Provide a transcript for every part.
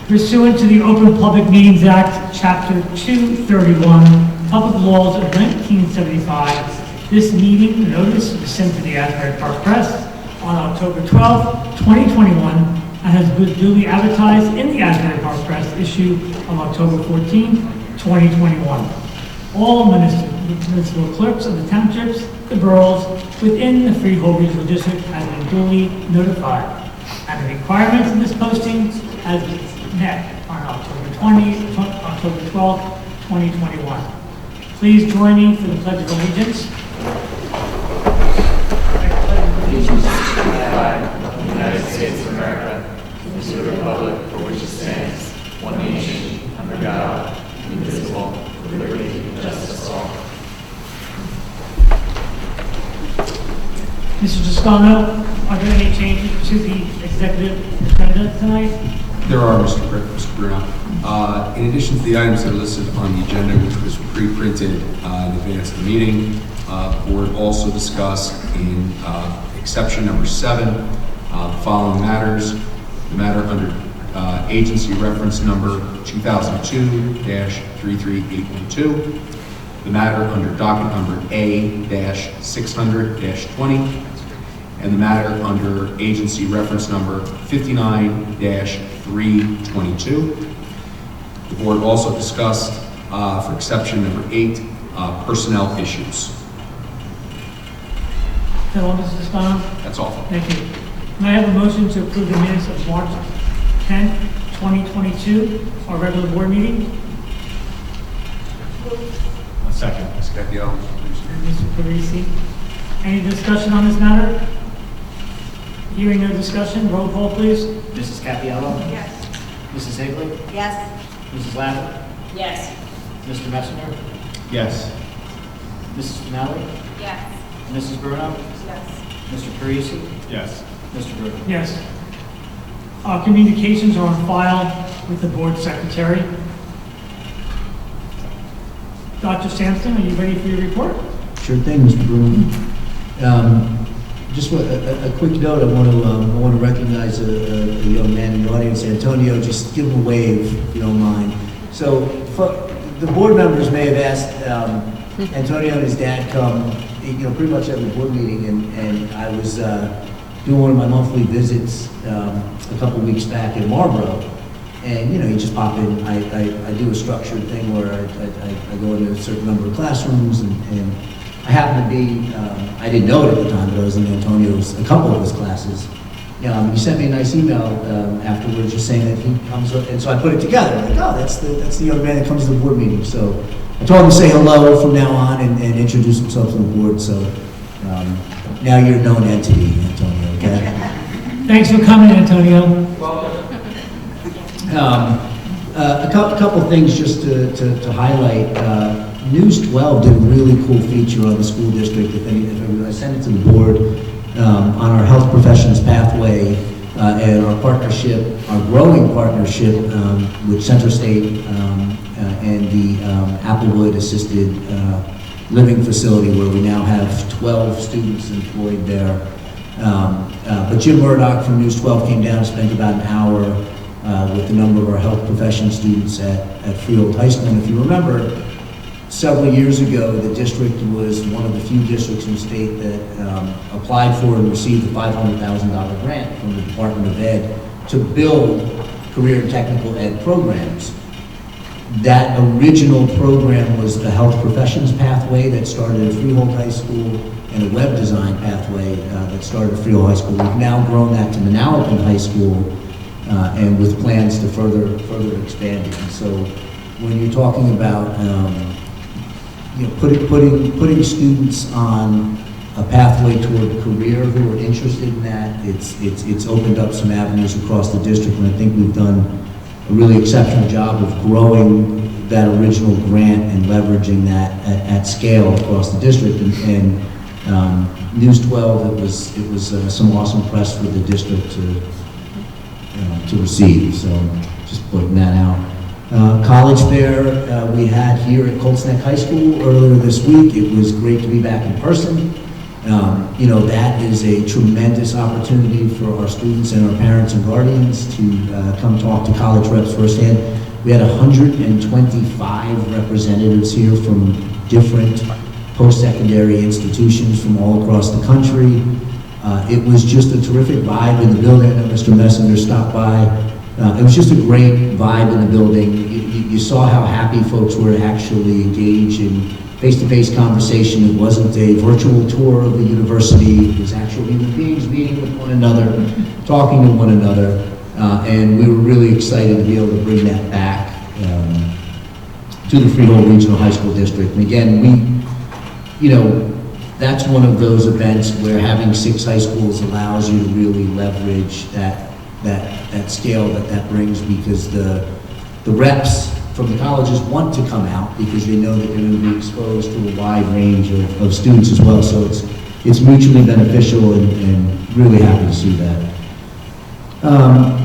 Pursuant to the Open Public Meetings Act, Chapter 231, Public Laws of 1975, this meeting notice was sent to the Asbury Park Press on October 12, 2021, and has been duly advertised in the Asbury Park Press issue of October 14, 2021. All municipal clerks of the townships, the boroughs within the Freehold Regional District have been duly notified, and the requirements of this posting has been met on October 12, 2021. Please join me for the Pledge of Allegiance. Allegiance to the flag of the United States of America, and to the republic for which it stands, one nation, under God, indivisible, with liberty and justice for all. Mr. Toscano, are there any changes to the executive agenda tonight? There are, Mr. Bruno. In addition to the items that are listed on the agenda, which was pre-printed in advance of the meeting, the board also discussed in exception number 7 the following matters. The matter under agency reference number 2002-33812, the matter under docket number A-600-20, and the matter under agency reference number 59-322. The board also discussed, for exception number 8, personnel issues. Is that all, Mr. Toscano? That's all. Thank you. May I have a motion to approve the minutes of March 10th, 2022, our regular board meeting? A second. Ms. Capello. And Mr. Parisi. Any discussion on this matter? Hearing no discussion, roll call, please. Mrs. Capello? Yes. Mrs. Higley? Yes. Mrs. Lambert? Yes. Mr. Messenger? Yes. Mrs. Finelli? Yes. Mrs. Bruno? Yes. Mr. Parisi? Yes. Mr. Bruno? Yes. Our communications are on file with the board secretary. Dr. Sampson, are you ready for your report? Sure thing, Mr. Bruno. Just a quick note, I want to recognize a young man in the audience, Antonio. Just give him a wave, if you don't mind. So, the board members may have asked Antonio and his dad come, pretty much every board meeting, and I was doing one of my monthly visits a couple weeks back in Marlboro, and you just pop in. I do a structured thing where I go into a certain number of classrooms, and I happen to be, I didn't know it at the time, but I was in Antonio's, a couple of his classes. He sent me a nice email afterwards just saying that he comes up, and so I put it together. I'm like, oh, that's the young man that comes to the board meeting. So I told him to say hello from now on and introduce himself to the board. So now you're a known entity, Antonio, okay? Thanks for coming, Antonio. A couple things just to highlight. News 12 did a really cool feature on the school district. I sent it to the board on our health professions pathway and our partnership, our growing partnership with Central State and the Applewood Assisted Living Facility, where we now have 12 students employed there. But Jim Murdoch from News 12 came down and spent about an hour with a number of our health profession students at Freehold High School. And if you remember, several years ago, the district was one of the few districts in the state that applied for and received a $500,000 grant from the Department of Ed to build career and technical ed programs. That original program was the health professions pathway that started at Freehold High School and a web design pathway that started at Freehold High School. We've now grown that to Manalapan High School and with plans to further expand it. And so when you're talking about putting students on a pathway toward a career who are interested in that, it's opened up some avenues across the district, and I think we've done a really exceptional job of growing that original grant and leveraging that at scale across the district. And News 12, it was some awesome press for the district to receive. So just putting that out. College fair we had here at Colts Neck High School earlier this week. It was great to be back in person. You know, that is a tremendous opportunity for our students and our parents and guardians to come talk to college reps firsthand. We had 125 representatives here from different post-secondary institutions from all across the country. It was just a terrific vibe in the building. I know Mr. Messenger stopped by. It was just a great vibe in the building. You saw how happy folks were to actually engage in face-to-face conversation. It wasn't a virtual tour of the university. It was actual human beings meeting with one another, talking to one another, and we were really excited to be able to bring that back to the Freehold Regional High School District. And again, that's one of those events where having 6 high schools allows you to really leverage that scale that brings, because the reps from the colleges want to come out because they know that they're going to be exposed to a wide range of students as well. So it's mutually beneficial, and really happy to see that.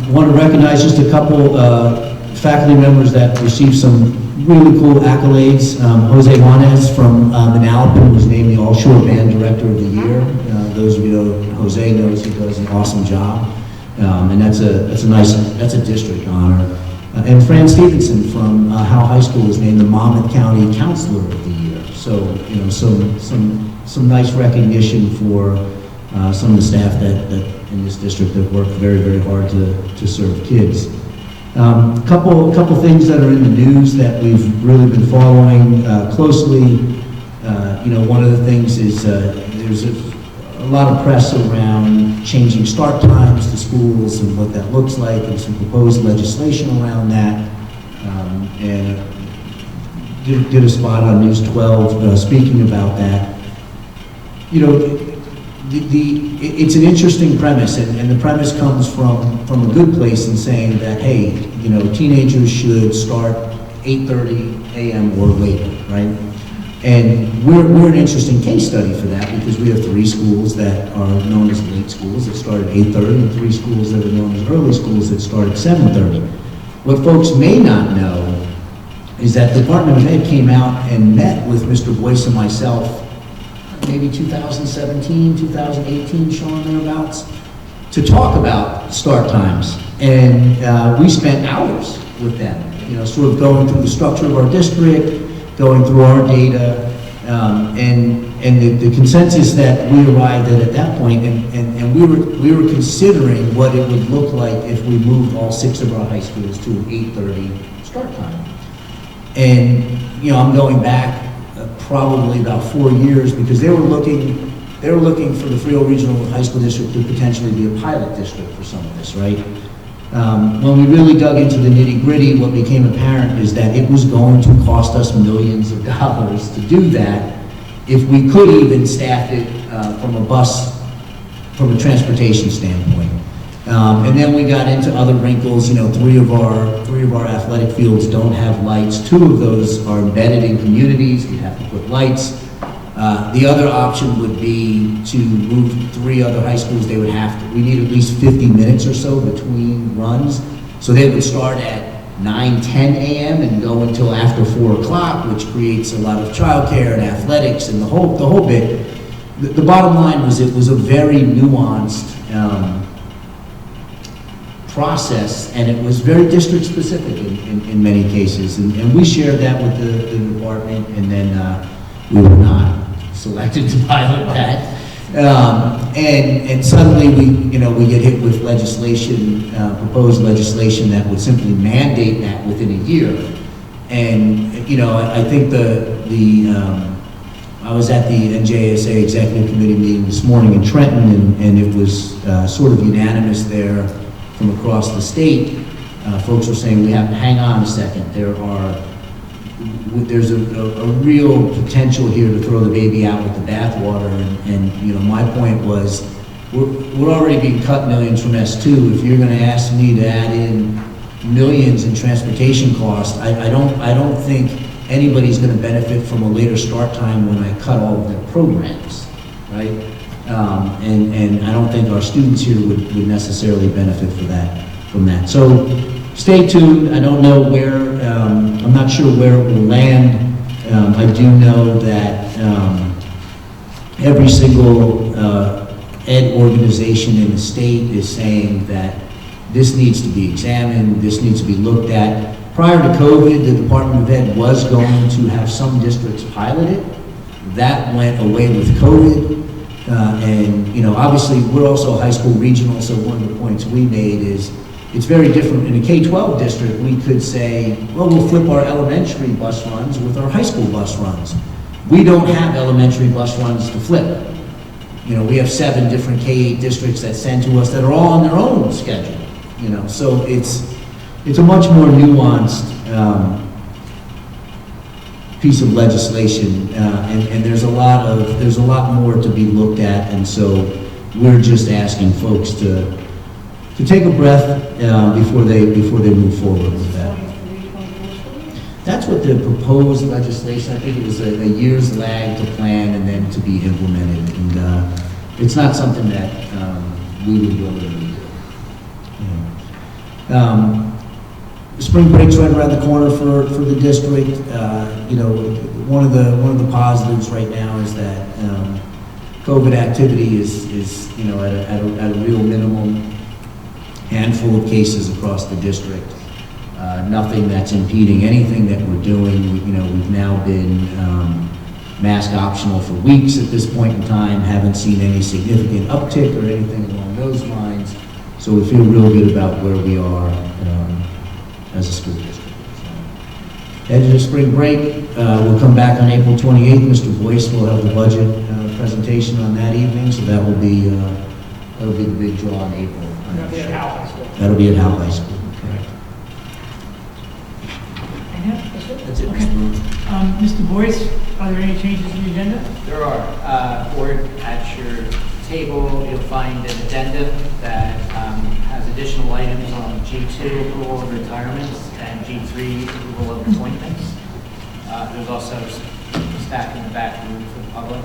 Want to recognize just a couple faculty members that received some really cool accolades. Jose Juanez from Manalapan was named the All-Shore Band Director of the Year. Those of you know Jose knows he does an awesome job, and that's a district honor. And Fran Stevenson from Howe High School was named the Monmouth County Counselor of the Year. So, you know, some nice recognition for some of the staff that in this district that work very, very hard to serve kids. Couple things that are in the news that we've really been following closely. You know, one of the things is there's a lot of press around changing start times to schools and what that looks like, and some proposed legislation around that. And did a spot on News 12 speaking about that. You know, it's an interesting premise, and the premise comes from a good place in saying that, hey, you know, teenagers should start 8:30 a.m. or later, right? And we're an interesting case study for that, because we have 3 schools that are known as late schools that start at 8:30, and 3 schools that are known as early schools that start at 7:30. What folks may not know is that the Department of Ed came out and met with Mr. Boyce and myself, maybe 2017, 2018, Sean, thereabouts, to talk about start times. And we spent hours with them, you know, sort of going through the structure of our district, going through our data, and the consensus that we arrived at that point, and we were considering what it would look like if we moved all 6 of our high schools to an 8:30 start time. And, you know, I'm going back probably about 4 years, because they were looking for the Freehold Regional High School District to potentially be a pilot district for some of this, right? When we really dug into the nitty-gritty, what became apparent is that it was going to cost us millions of dollars to do that if we could even staff it from a transportation standpoint. And then we got into other wrinkles. You know, 3 of our athletic fields don't have lights. 2 of those are embedded in communities. We have to put lights. The other option would be to move 3 other high schools. We need at least 50 minutes or so between runs. So they would start at 9, 10 a.m. and go until after 4 o'clock, which creates a lot of childcare and athletics and the whole bit. The bottom line was it was a very nuanced process, and it was very district specific in many cases. And we shared that with the department, and then we were not selected to pilot that. And suddenly we get hit with legislation, proposed legislation that would simply mandate that within a year. And, you know, I think I was at the NJSA Executive Committee meeting this morning in Trenton, and it was sort of unanimous there from across the state. Folks were saying, we have to hang on a second. There's a real potential here to throw the baby out with the bathwater, and you know, my point was, we're already being cut millions from S2. If you're going to ask me to add in millions in transportation costs, I don't think anybody's going to benefit from a later start time when I cut all of their programs, right? And I don't think our students here would necessarily benefit from that. So stay tuned. I don't know where I'm not sure where it will land. I do know that every single ed organization in the state is saying that this needs to be examined, this needs to be looked at. Prior to COVID, the Department of Ed was going to have some districts pilot it. That went away with COVID. And, you know, obviously, we're also a high school regional, so one of the points we made is it's very different. In a K-12 district, we could say, well, we'll flip our elementary bus runs with our high school bus runs. We don't have elementary bus runs to flip. You know, we have 7 different K-8 districts that send to us that are all on their own schedule, you know, so it's a much more nuanced piece of legislation, and there's a lot more to be looked at, and so we're just asking folks to take a breath before they move forward with that. That's what the proposed legislation, I think it was a year's lag to plan and then to be implemented, and it's not something that we would willingly do. You know. Spring break's right around the corner for the district. You know, one of the positives right now is that COVID activity is you know at a real minimum. Handful of cases across the district. Nothing that's impeding anything that we're doing. You know, we've now been mask optional for weeks at this point in time. Haven't seen any significant uptick or anything along those lines. So we feel real good about where we are as a school district. So, edge of spring break, we'll come back on April 28th. Mr. Boyce will have the budget presentation on that evening, so that'll be the big draw in April. That'll be at Howell High School. That'll be at Howell High School, correct. That's it, Mr. Moon. Mr. Boyce, are there any changes in the agenda? There are. Board, at your table, you'll find an addendum that has additional items on G2, approval of retirements, and G3, approval of appointments. There's also a stack in the back room for the public.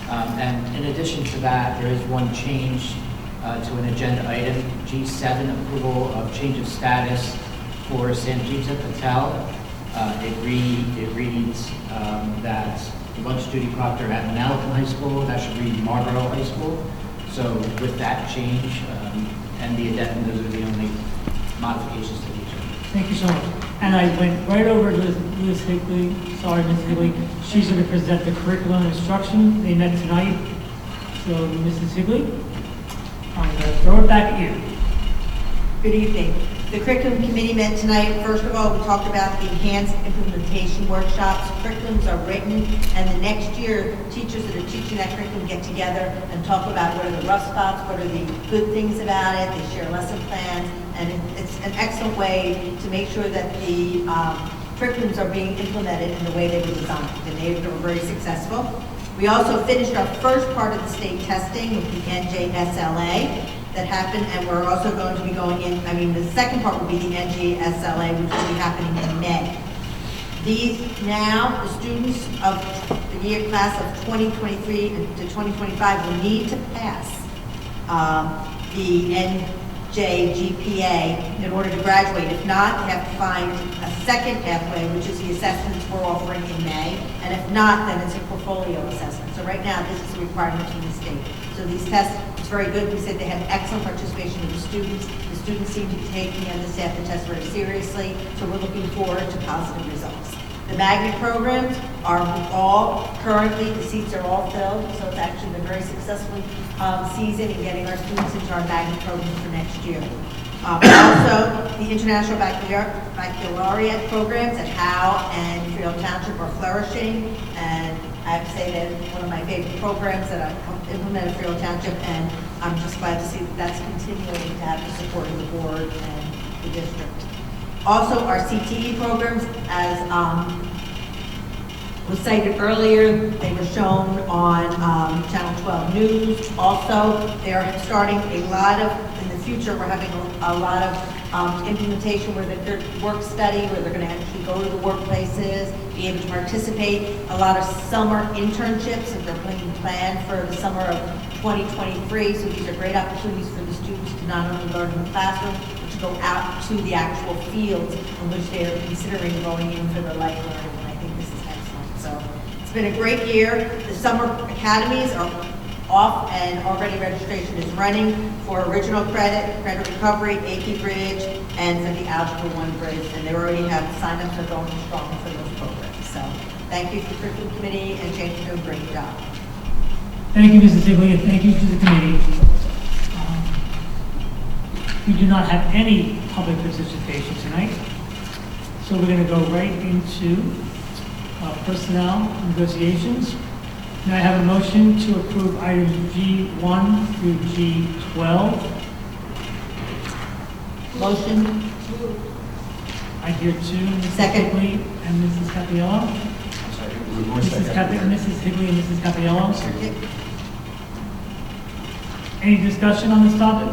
And in addition to that, there is one change to an agenda item, G7, approval of change of status for Sanjita Patel. It reads that the lunch duty proctor at Manalapan High School, that should read Marlboro High School. So with that change and the addendum, those are the only modifications to the agenda. Thank you so much. And I went right over to Liz Higley. Sorry, Ms. Higley. She's going to present the curriculum and instruction. They met tonight. So, Mrs. Higley, I'm going to throw it back at you. Good evening. The curriculum committee met tonight. First of all, we talked about the enhanced implementation workshops. Curriculums are written, and the next year, teachers that are teaching that curriculum get together and talk about what are the rough spots, what are the good things about it. They share lesson plans, and it's an excellent way to make sure that the curriculums are being implemented in the way they were designed, and they were very successful. We also finished our first part of the state testing with the NJSLA that happened, and we're also going to be going in, the second part will be the NJSLA, which will be happening in May. These now, the students of the year class of 2023 to 2025 will need to pass the NJGPA in order to graduate. If not, they have to find a second pathway, which is the assessments we're offering in May, and if not, then it's a portfolio assessment. So right now, this is a requirement from the state. So these tests, it's very good. We said they had excellent participation of the students. The students seem to be taking and the staff the test very seriously, so we're looking forward to positive results. The magnet programs are all currently, the seats are all filled, so it's actually been very successful season in getting our students into our magnet program for next year. Also, the International Baccalaureate programs at Howe and Freehold Township are flourishing, and I have to say that one of my favorite programs that I've implemented at Freehold Township, and I'm just glad to see that that's continuing to have the support of the board and the district. Also, our CTE programs, as was cited earlier, they were shown on Channel 12 News. Also, they're starting a lot of, in the future, we're having a lot of implementation where they're work study, where they're going to actually go to the workplaces, be able to participate. A lot of summer internships that they're planning to plan for the summer of 2023. So these are great opportunities for the students to not only learn in the classroom, but to go out to the actual fields in which they are considering going in for their life learning, and I think this is excellent. So it's been a great year. The summer academies are off, and already registration is running for original credit, credit recovery, AP Bridge, and for the Algebra 1 Bridge, and they already have signups are going strong for those programs. So thank you to the curriculum committee, and James is doing a great job. Thank you, Mrs. Higley, and thank you to the committee. We do not have any public participation tonight, so we're going to go right into personnel negotiations. May I have a motion to approve items G1 through G12? Motion. I hear two, Mrs. Second. Higley and Mrs. Capiello. I'm sorry, Mrs. Higley and Mrs. Capiello. Any discussion on this topic?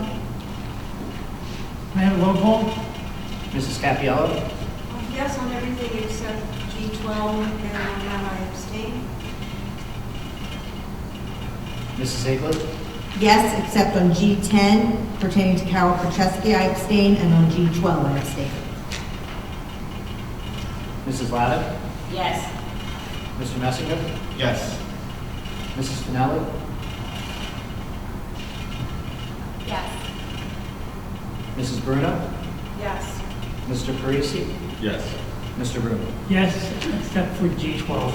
May I have a roll call? Mrs. Capiello? Yes, on everything except G12, and on that I abstain. Mrs. Higley? Yes, except on G10 pertaining to Carol Krachewski, I abstain, and on G12, I abstain. Mrs. Lavin? Yes. Mr. Messinger? Yes. Mrs. Finelli? Yes. Mrs. Bruno? Yes. Mr. Parisi? Yes. Mr. Bruno? Yes, except for G12.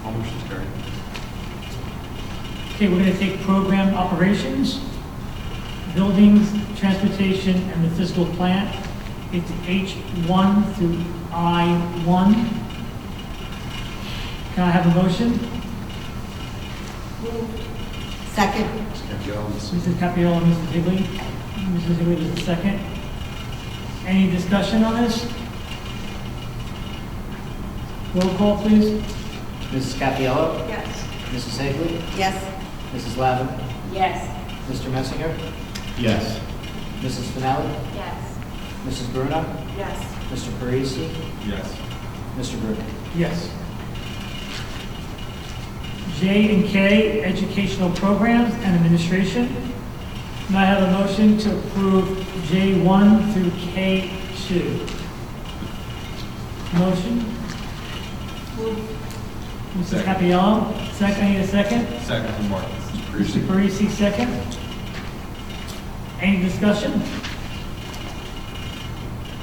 All motions carried. Okay, we're going to take program operations, buildings, transportation, and the fiscal plant. It's H1 through I1. Can I have a motion? Second. Mrs. Capiello and Mrs. Higley. Mrs. Higley is the second. Any discussion on this? Roll call, please. Mrs. Capiello? Yes. Mrs. Higley? Yes. Mrs. Lavin? Yes. Mr. Messinger? Yes. Mrs. Finelli? Yes. Mrs. Bruno? Yes. Mr. Parisi? Yes. Mr. Bruno? Yes. J and K, educational programs and administration. May I have a motion to approve J1 through K2? Motion? Mrs. Second. Capiello, second, I need a second. Second from Mark. Mr. Parisi, second. Any discussion?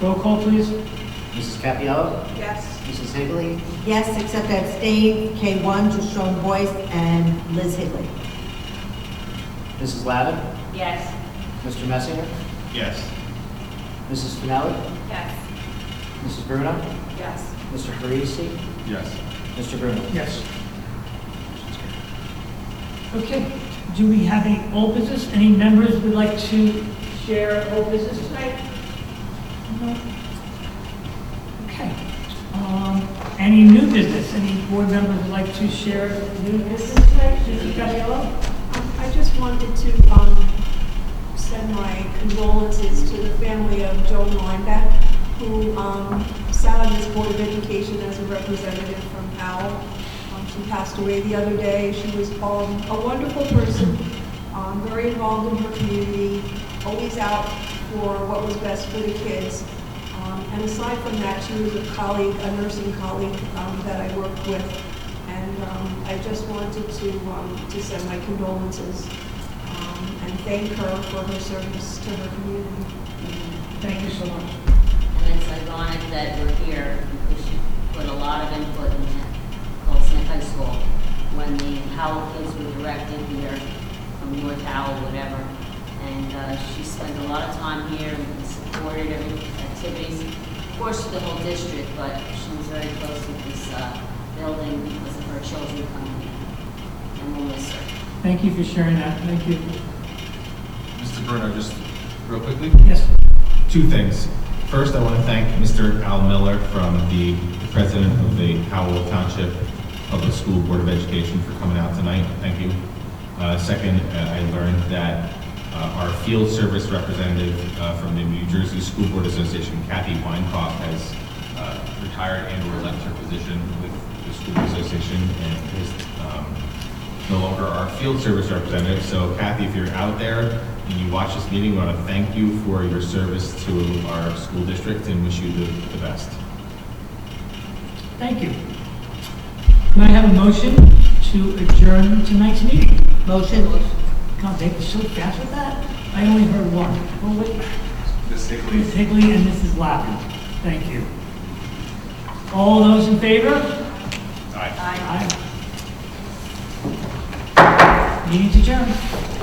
Roll call, please. Mrs. Capiello? Yes. Mrs. Higley? Yes, except I abstain, K1 to Sean Boyce and Liz Higley. Mrs. Lavin? Yes. Mr. Messinger? Yes. Mrs. Finelli? Yes. Mrs. Bruno? Yes. Mr. Parisi? Yes. Mr. Bruno? Yes. Okay, do we have any old business? Any members would like to share old business tonight? No? Okay. Any new business? Any board members would like to share new business tonight? Mrs. Gabriella? I just wanted to send my condolences to the family of Joan Lineback, who sat on this Board of Education as a representative from Powell. She passed away the other day. She was a wonderful person, very involved in her community, always out for what was best for the kids. And aside from that, she was a colleague, a nursing colleague that I worked with. And I just wanted to send my condolences and thank her for her service to her community. Thank you so much. And it's ironic that we're here because she put a lot of input in Cold Snake High School when the Howell kids were directed here from North Howell, whatever. And she spent a lot of time here and supported every activities, of course, for the whole district, but she was very close with this building because of her children coming here. And we'll miss her. Thank you for sharing that. Thank you. Mr. Bruno, just real quickly, Yes. two things. First, I want to thank Mr. Al Miller from the president of the Howell Township Public School Board of Education for coming out tonight. Thank you. Second, I learned that our field service representative from the New Jersey School Board Association, Kathy Weinkoff, has retired and/or left her position with the school association and is no longer our field service representative. So Kathy, if you're out there and you watch this meeting, we want to thank you for your service to our school district and wish you the best. Thank you. Can I have a motion to adjourn tonight's meeting? Motion. God, they were so fast with that? I only heard one. Oh, wait. Ms. Higley? Ms. Higley and Mrs. Lappin. Thank you. All those in favor? Aye. Aye. Meeting's adjourned.